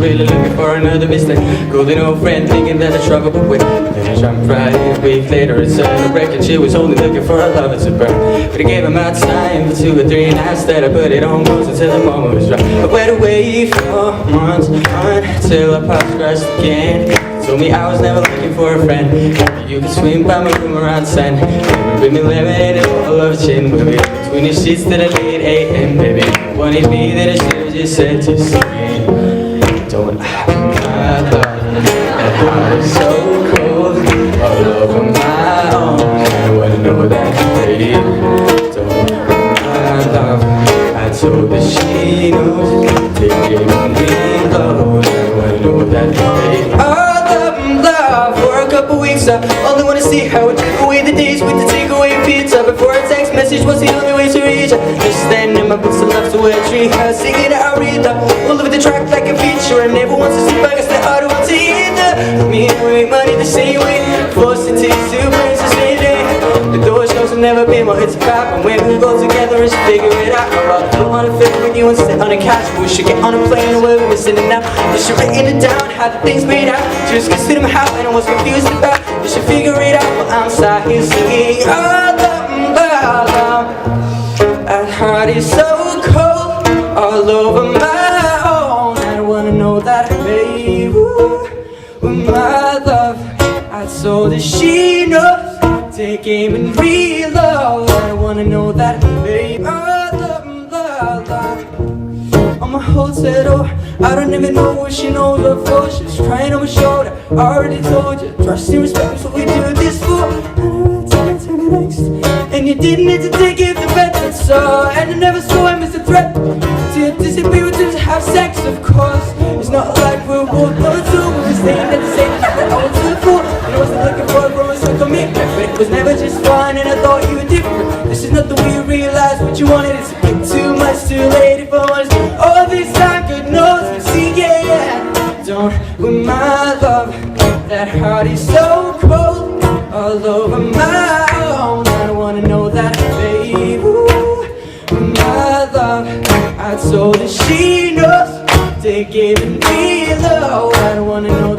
Really looking for another mistake. Golden old friend thinking that I struggle but wait. Then I jumped right in a week later. It's a wreck and she was only looking for a love to burn. But I gave her my time for 2 or 3 nights that I put it on once until the moment was right. I went away for months until I popped crushed again. Told me I was never looking for a friend. Maybe you could swing by my room around 10. Maybe bring me lemon and a bottle of gin. We'll be between the sheets till the late 8 a.m. Baby, if you wanted me then I should've just said to me. Don't my love, that heart is so cold, all over my own. I wanna know that, baby. Don't my love, I told her she knows. Take it on me low. I wanna know that, baby. Love for a couple weeks. I only wanna see how we took away the days with the takeaway pizza. Before a text message was the only way to reach her. Just standing my boots and love to a tree house, singing out Rita all over the track like a feature. And never wants to see back, I said I don't want to either. Me and we make money the same way, forced to take 2 places the same day. The door shows have never been what it's about, and when we go together and figure it out. I don't wanna fit with you and sit on a couch. We should get on a plane and we're missing it now. You should write it down how the things made out. Just consider my house and I was confused about. You should figure it out while I'm sat here singing. That heart is so cold, all over my own. I wanna know that, babe. With my love, I told her she knows. Take aim and reload. I wanna know that, babe. On my hotel, I don't even know what she knows what for. She's crying on my shoulder. I already told you, trust and respect is what we do this for. And you didn't need to take it for better, so. And I never saw him as a threat to disappear, to have sex, of course. It's not like we're both going to, but we're staying at the same time. I was too full, and I wasn't looking for a romance commitment. But it was never just fun, and I thought you were different. This is not the way you realize what you wanted. It's a bit too much, too late if I want to. All this time, good knows, but see, yeah. Don't with my love, that heart is so cold, all over my own. I wanna know that, babe. With my love, I told her she knows. Take it and be low. I don't wanna know